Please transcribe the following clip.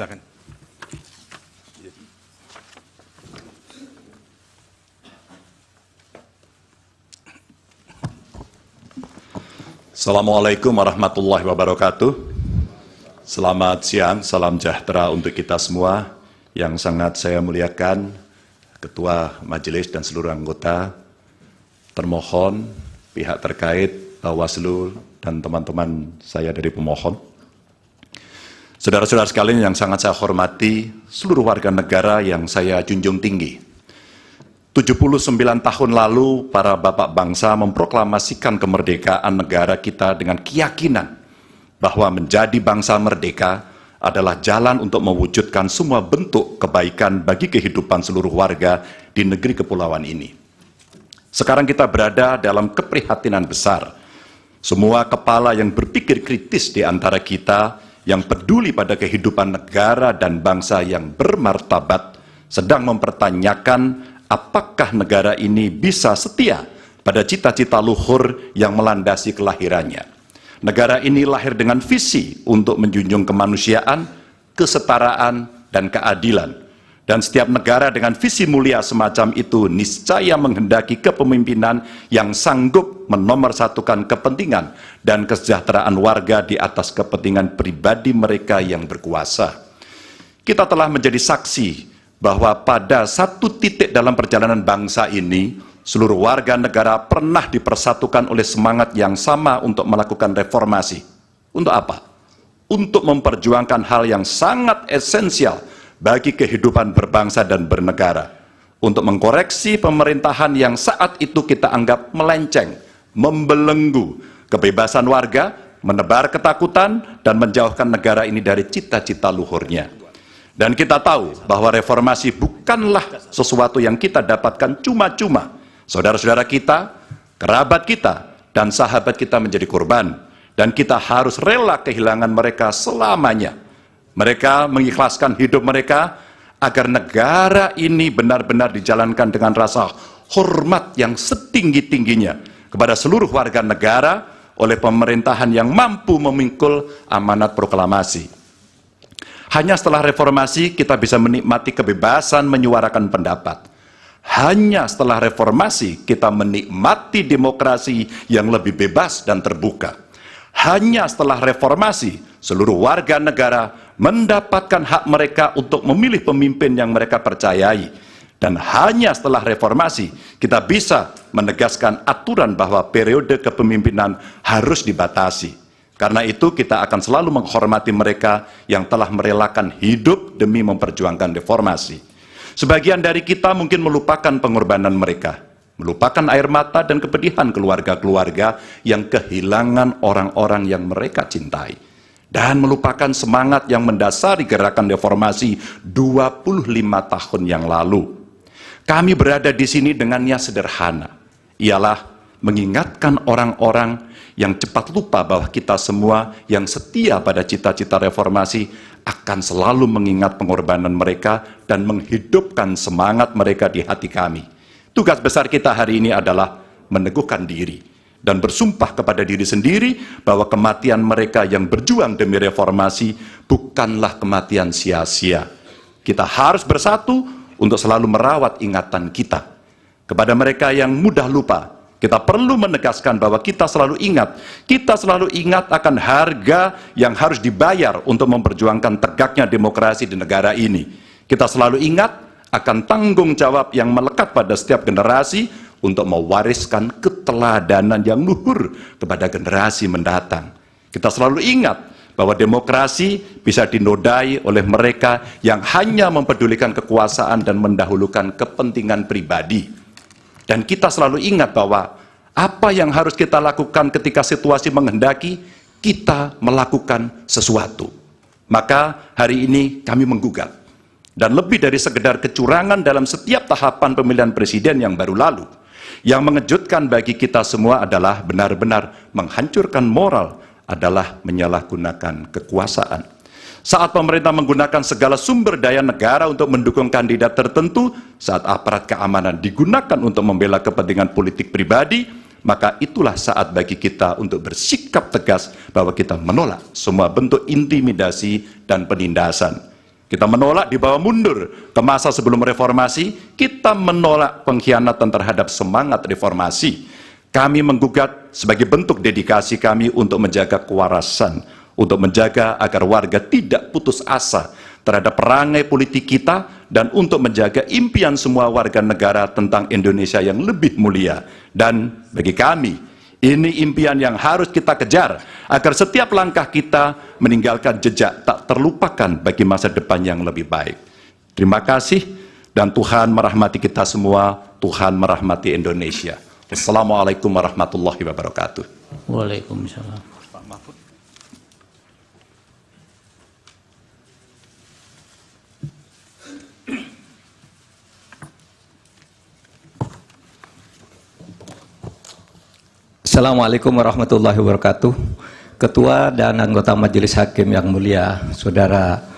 Silakan. Assalamualaikum warahmatullahi wabarakatuh. Selamat siang, salam sejahtera untuk kita semua. Yang sangat saya muliakan, Ketua Majelis dan seluruh anggota, termohon, pihak terkait, Bawaslu, dan teman-teman saya dari pemohon. Saudara-saudara sekalian yang sangat saya hormati, seluruh warga negara yang saya junjung tinggi. 79 tahun lalu, para bapak bangsa memproklamasikan kemerdekaan negara kita dengan keyakinan bahwa menjadi bangsa merdeka adalah jalan untuk mewujudkan semua bentuk kebaikan bagi kehidupan seluruh warga di negeri kepulauan ini. Sekarang kita berada dalam keprihatinan besar. Semua kepala yang berpikir kritis di antara kita, yang peduli pada kehidupan negara dan bangsa yang bermartabat, sedang mempertanyakan apakah negara ini bisa setia pada cita-cita luhur yang melandasi kelahirannya. Negara ini lahir dengan visi untuk menjunjung kemanusiaan, kesetaraan, dan keadilan. Dan setiap negara dengan visi mulia semacam itu niscaya menghendaki kepemimpinan yang sanggup menomorsatukan kepentingan dan kesejahteraan warga di atas kepentingan pribadi mereka yang berkuasa. Kita telah menjadi saksi bahwa pada satu titik dalam perjalanan bangsa ini, seluruh warga negara pernah dipersatukan oleh semangat yang sama untuk melakukan reformasi. Untuk apa? Untuk memperjuangkan hal yang sangat esensial bagi kehidupan berbangsa dan bernegara. Untuk mengkoreksi pemerintahan yang saat itu kita anggap melenceng, membelenggu kebebasan warga, menebar ketakutan, dan menjauhkan negara ini dari cita-cita luhurnya. Dan kita tahu bahwa reformasi bukanlah sesuatu yang kita dapatkan cuma-cuma. Saudara-saudara kita, kerabat kita, dan sahabat kita menjadi korban. Dan kita harus rela kehilangan mereka selamanya. Mereka mengikhlaskan hidup mereka agar negara ini benar-benar dijalankan dengan rasa hormat yang setinggi-tingginya kepada seluruh warga negara oleh pemerintahan yang mampu memikul amanat proklamasi. Hanya setelah reformasi kita bisa menikmati kebebasan menyuarakan pendapat. Hanya setelah reformasi kita menikmati demokrasi yang lebih bebas dan terbuka. Hanya setelah reformasi seluruh warga negara mendapatkan hak mereka untuk memilih pemimpin yang mereka percayai. Dan hanya setelah reformasi kita bisa menegaskan aturan bahwa periode kepemimpinan harus dibatasi. Karena itu kita akan selalu menghormati mereka yang telah merelakan hidup demi memperjuangkan reformasi. Sebagian dari kita mungkin melupakan pengorbanan mereka, melupakan air mata dan kepedihan keluarga-keluarga yang kehilangan orang-orang yang mereka cintai, dan melupakan semangat yang mendasari gerakan reformasi 25 tahun yang lalu. Kami berada di sini dengan niat sederhana, ialah mengingatkan orang-orang yang cepat lupa bahwa kita semua yang setia pada cita-cita reformasi akan selalu mengingat pengorbanan mereka dan menghidupkan semangat mereka di hati kami. Tugas besar kita hari ini adalah meneguhkan diri dan bersumpah kepada diri sendiri bahwa kematian mereka yang berjuang demi reformasi bukanlah kematian sia-sia. Kita harus bersatu untuk selalu merawat ingatan kita. Kepada mereka yang mudah lupa, kita perlu menegaskan bahwa kita selalu ingat akan harga yang harus dibayar untuk memperjuangkan tegaknya demokrasi di negara ini. Kita selalu ingat akan tanggung jawab yang melekat pada setiap generasi untuk mewariskan keteladanan yang luhur kepada generasi mendatang. Kita selalu ingat bahwa demokrasi bisa dinodai oleh mereka yang hanya mempedulikan kekuasaan dan mendahulukan kepentingan pribadi. Dan kita selalu ingat bahwa apa yang harus kita lakukan ketika situasi menghendaki, kita melakukan sesuatu. Maka hari ini kami menggugat. Dan lebih dari sekedar kecurangan dalam setiap tahapan pemilihan presiden yang baru lalu, yang mengejutkan bagi kita semua adalah benar-benar menghancurkan moral, adalah menyalahgunakan kekuasaan. Saat pemerintah menggunakan segala sumber daya negara untuk mendukung kandidat tertentu, saat aparat keamanan digunakan untuk membela kepentingan politik pribadi, maka itulah saat bagi kita untuk bersikap tegas bahwa kita menolak semua bentuk intimidasi dan penindasan. Kita menolak dibawa mundur ke masa sebelum reformasi. Kita menolak pengkhianatan terhadap semangat reformasi. Kami menggugat sebagai bentuk dedikasi kami untuk menjaga kewarasan, untuk menjaga agar warga tidak putus asa terhadap perangai politik kita, dan untuk menjaga impian semua warga negara tentang Indonesia yang lebih mulia. Dan bagi kami, ini impian yang harus kita kejar agar setiap langkah kita meninggalkan jejak tak terlupakan bagi masa depan yang lebih baik. Terima kasih, dan Tuhan merahmati kita semua, Tuhan merahmati Indonesia. Wassalamualaikum warahmatullahi wabarakatuh. Waalaikumsalam. Pak Mahfud. Assalamualaikum warahmatullahi wabarakatuh. Ketua dan anggota Majelis Hakim yang mulia, Saudara